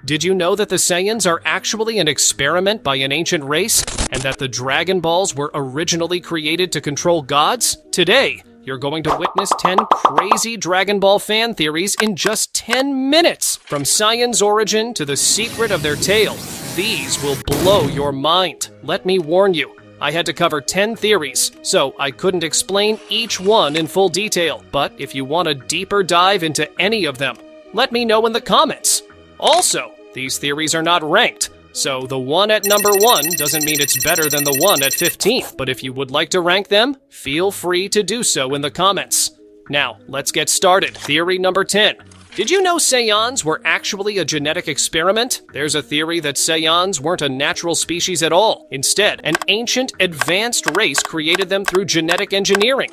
Did you know that the Saiyans are actually an experiment by an ancient race, and that the Dragon Balls were originally created to control gods? Today, you're going to witness 10 crazy Dragon Ball fan theories in just 10 minutes. From Saiyan's origin to the secret of their tale, these will blow your mind. Let me warn you, I had to cover 10 theories, so I couldn't explain each one in full detail. But if you want a deeper dive into any of them, let me know in the comments. Also, these theories are not ranked, so the one at number 1 doesn't mean it's better than the one at 15th. But if you would like to rank them, feel free to do so in the comments. Now, let's get started. Theory number 10. Did you know Saiyans were actually a genetic experiment? There's a theory that Saiyans weren't a natural species at all. Instead, an ancient, advanced race created them through genetic engineering,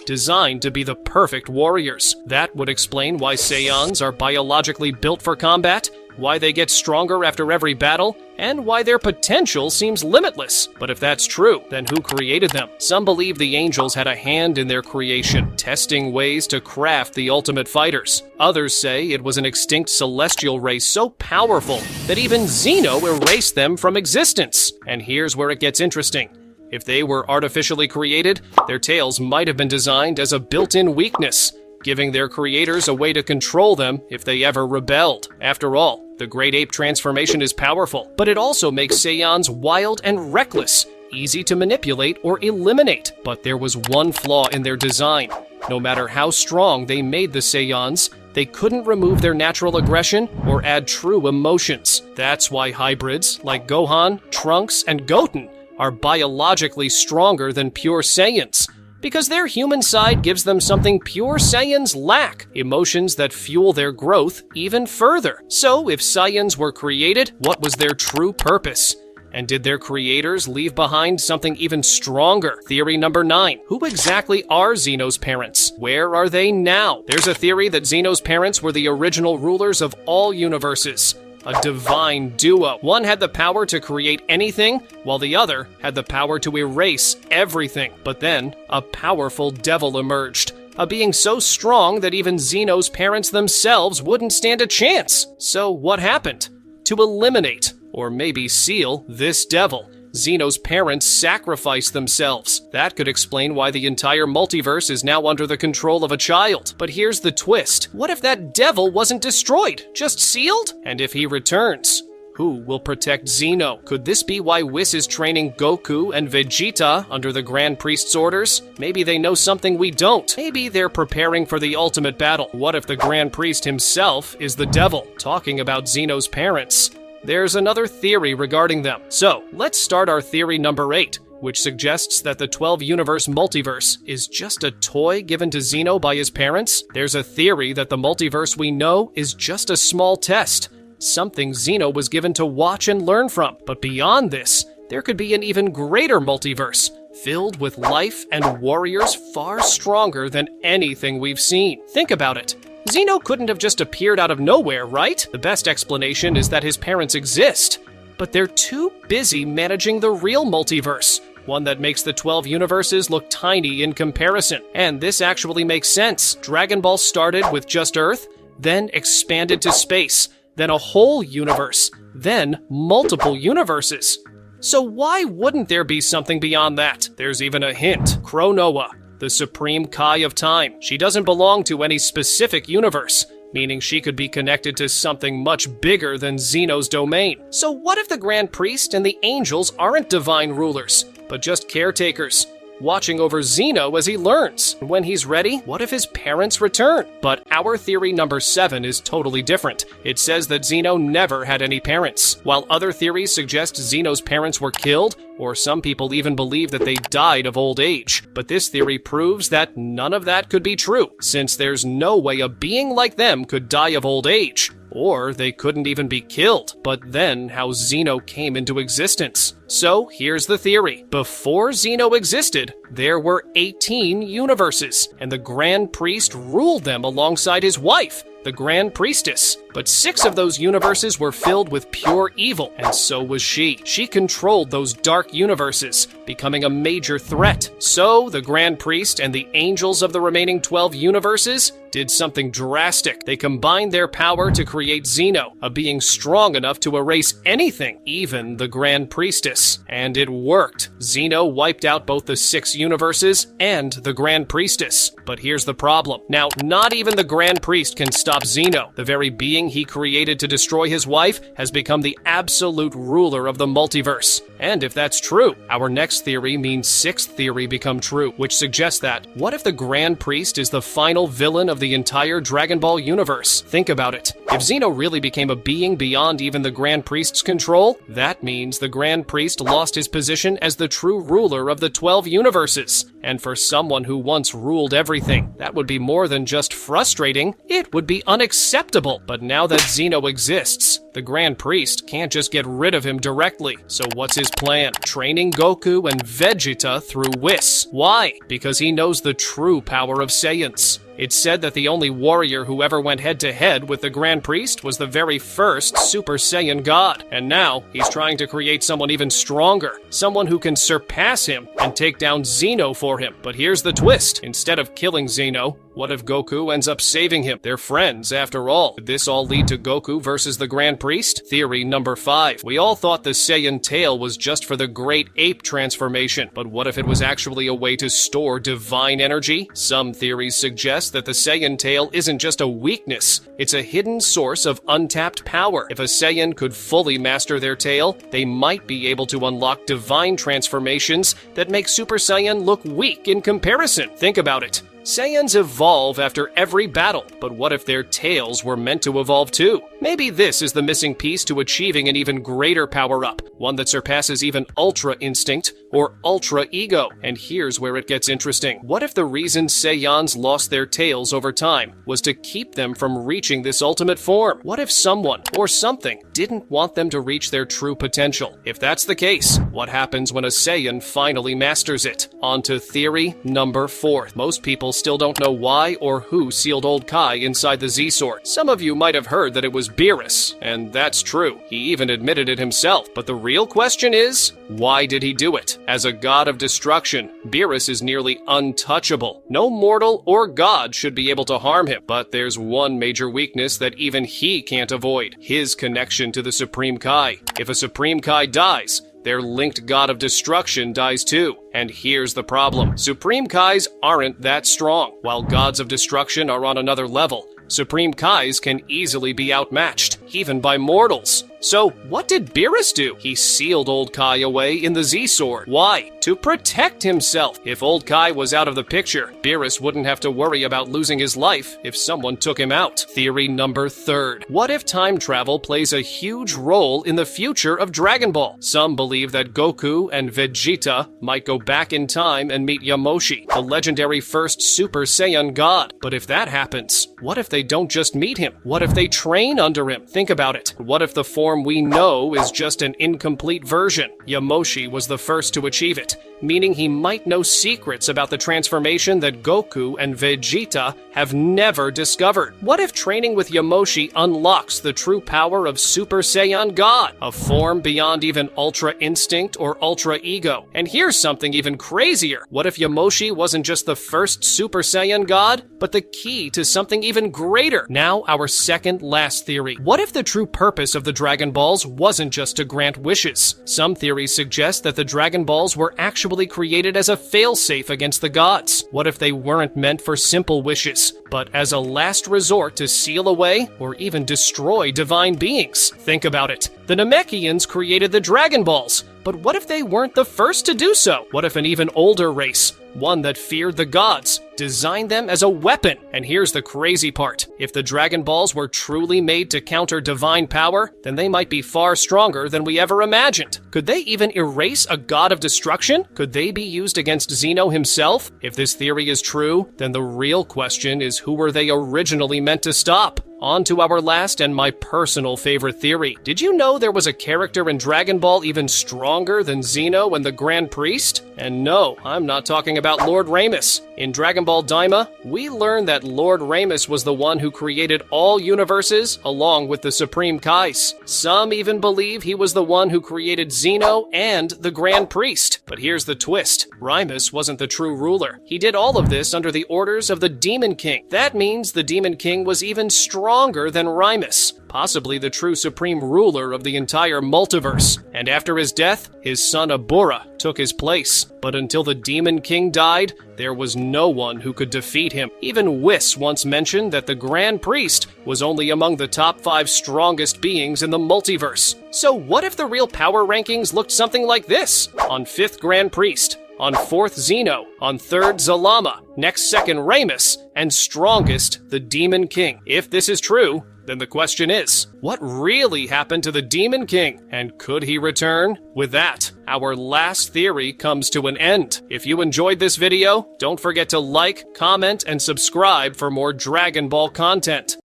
designed to be the perfect warriors. That would explain why Saiyans are biologically built for combat, why they get stronger after every battle, and why their potential seems limitless. But if that's true, then who created them? Some believe the angels had a hand in their creation, testing ways to craft the ultimate fighters. Others say it was an extinct celestial race so powerful that even Zeno erased them from existence. And here's where it gets interesting. If they were artificially created, their tails might have been designed as a built-in weakness, giving their creators a way to control them if they ever rebelled. After all, the Great Ape transformation is powerful, but it also makes Saiyans wild and reckless, easy to manipulate or eliminate. But there was one flaw in their design. No matter how strong they made the Saiyans, they couldn't remove their natural aggression or add true emotions. That's why hybrids like Gohan, Trunks, and Goten are biologically stronger than pure Saiyans, because their human side gives them something pure Saiyans lack, emotions that fuel their growth even further. So if Saiyans were created, what was their true purpose? And did their creators leave behind something even stronger? Theory number 9. Who exactly are Zeno's parents? Where are they now? There's a theory that Zeno's parents were the original rulers of all universes, a divine duo. One had the power to create anything, while the other had the power to erase everything. But then, a powerful devil emerged, a being so strong that even Zeno's parents themselves wouldn't stand a chance. So what happened? To eliminate, or maybe seal, this devil, Zeno's parents sacrificed themselves. That could explain why the entire multiverse is now under the control of a child. But here's the twist. What if that devil wasn't destroyed, just sealed? And if he returns, who will protect Zeno? Could this be why Whis is training Goku and Vegeta under the Grand Priest's orders? Maybe they know something we don't. Maybe they're preparing for the ultimate battle. What if the Grand Priest himself is the devil? Talking about Zeno's parents, there's another theory regarding them. So, let's start our theory number 8, which suggests that the 12-universe multiverse is just a toy given to Zeno by his parents. There's a theory that the multiverse we know is just a small test, something Zeno was given to watch and learn from. But beyond this, there could be an even greater multiverse, filled with life and warriors far stronger than anything we've seen. Think about it. Zeno couldn't have just appeared out of nowhere, right? The best explanation is that his parents exist, but they're too busy managing the real multiverse, one that makes the 12 universes look tiny in comparison. And this actually makes sense. Dragon Ball started with just Earth, then expanded to space, then a whole universe, then multiple universes. So why wouldn't there be something beyond that? There's even a hint. Chronoa, the supreme Kai of time. She doesn't belong to any specific universe, meaning she could be connected to something much bigger than Zeno's domain. So what if the Grand Priest and the angels aren't divine rulers, but just caretakers, watching over Zeno as he learns? And when he's ready, what if his parents return? But our theory number 7 is totally different. It says that Zeno never had any parents. While other theories suggest Zeno's parents were killed, or some people even believe that they died of old age. But this theory proves that none of that could be true, since there's no way a being like them could die of old age. Or they couldn't even be killed. But then how Zeno came into existence? So here's the theory. Before Xeno existed, there were 18 universes, and the Grand Priest ruled them alongside his wife, the Grand Priestess. But 6 of those universes were filled with pure evil, and so was she. She controlled those dark universes, becoming a major threat. So the Grand Priest and the angels of the remaining 12 universes did something drastic. They combined their power to create Xeno, a being strong enough to erase anything, even the Grand Priestess. And it worked. Xeno wiped out both the 6 universes and the Grand Priestess. But here's the problem. Now, not even the Grand Priest can stop Xeno. The very being he created to destroy his wife has become the absolute ruler of the multiverse. And if that's true, our next theory means 6th theory become true, which suggests that, what if the Grand Priest is the final villain of the entire Dragon Ball universe? Think about it. If Xeno really became a being beyond even the Grand Priest's control, that means the Grand Priest lost his position as the true ruler of the 12 universes. And for someone who once ruled everything, that would be more than just frustrating, it would be unacceptable. But now that Xeno exists, the Grand Priest can't just get rid of him directly. So what's his plan? Training Goku and Vegeta through Whis. Why? Because he knows the true power of Saiyans. It's said that the only warrior who ever went head-to-head with the Grand Priest was the very first Super Saiyan God. And now, he's trying to create someone even stronger, someone who can surpass him and take down Xeno for him. But here's the twist. Instead of killing Xeno, what if Goku ends up saving him? They're friends, after all. Could this all lead to Goku versus the Grand Priest? Theory number 5. We all thought the Saiyan tail was just for the Great Ape transformation, but what if it was actually a way to store divine energy? Some theories suggest that the Saiyan tail isn't just a weakness, it's a hidden source of untapped power. If a Saiyan could fully master their tail, they might be able to unlock divine transformations that make Super Saiyan look weak in comparison. Think about it. Saiyans evolve after every battle, but what if their tails were meant to evolve too? Maybe this is the missing piece to achieving an even greater power-up, one that surpasses even Ultra Instinct or Ultra Ego. And here's where it gets interesting. What if the reason Saiyans lost their tails over time was to keep them from reaching this ultimate form? What if someone or something didn't want them to reach their true potential? If that's the case, what happens when a Saiyan finally masters it? On to theory number 4. Most people still don't know why or who sealed old Kai inside the Z-Sword. Some of you might have heard that it was Beerus, and that's true. He even admitted it himself. But the real question is, why did he do it? As a god of destruction, Beerus is nearly untouchable. No mortal or god should be able to harm him. But there's one major weakness that even he can't avoid: his connection to the Supreme Kai. If a Supreme Kai dies, their linked god of destruction dies too. And here's the problem. Supreme Kais aren't that strong. While gods of destruction are on another level, Supreme Kais can easily be outmatched, even by mortals. So, what did Beerus do? He sealed old Kai away in the Z-Sword. Why? To protect himself. If old Kai was out of the picture, Beerus wouldn't have to worry about losing his life if someone took him out. Theory number 3. What if time travel plays a huge role in the future of Dragon Ball? Some believe that Goku and Vegeta might go back in time and meet Yamoshi, the legendary first Super Saiyan God. But if that happens, what if they don't just meet him? What if they train under him? Think about it. What if the form we know is just an incomplete version? Yamoshi was the first to achieve it, meaning he might know secrets about the transformation that Goku and Vegeta have never discovered. What if training with Yamoshi unlocks the true power of Super Saiyan God, a form beyond even Ultra Instinct or Ultra Ego? And here's something even crazier. What if Yamoshi wasn't just the first Super Saiyan God, but the key to something even greater? Now, our second last theory. What if the true purpose of the Dragon Balls wasn't just to grant wishes? Some theories suggest that the Dragon Balls were actually created as a failsafe against the gods. What if they weren't meant for simple wishes, but as a last resort to seal away or even destroy divine beings? Think about it. The Namekians created the Dragon Balls, but what if they weren't the first to do so? What if an even older race, one that feared the gods, designed them as a weapon? And here's the crazy part. If the Dragon Balls were truly made to counter divine power, then they might be far stronger than we ever imagined. Could they even erase a god of destruction? Could they be used against Xeno himself? If this theory is true, then the real question is, who were they originally meant to stop? On to our last and my personal favorite theory. Did you know there was a character in Dragon Ball even stronger than Zeno and the Grand Priest? And no, I'm not talking about Lord Ramus. In Dragon Ball Daima, we learn that Lord Ramus was the one who created all universes along with the Supreme Kais. Some even believe he was the one who created Zeno and the Grand Priest. But here's the twist. Ramus wasn't the true ruler. He did all of this under the orders of the Demon King. That means the Demon King was even stronger than Ramus, possibly the true supreme ruler of the entire multiverse. And after his death, his son Abura took his place. But until the Demon King died, there was no one who could defeat him. Even Whis once mentioned that the Grand Priest was only among the top 5 strongest beings in the multiverse. So what if the real power rankings looked something like this? On 5th Grand Priest, on 4th Zeno, on 3rd Zalama, next 2nd Ramus, and strongest the Demon King. If this is true, then the question is, what really happened to the Demon King? And could he return? With that, our last theory comes to an end. If you enjoyed this video, don't forget to like, comment, and subscribe for more Dragon Ball content.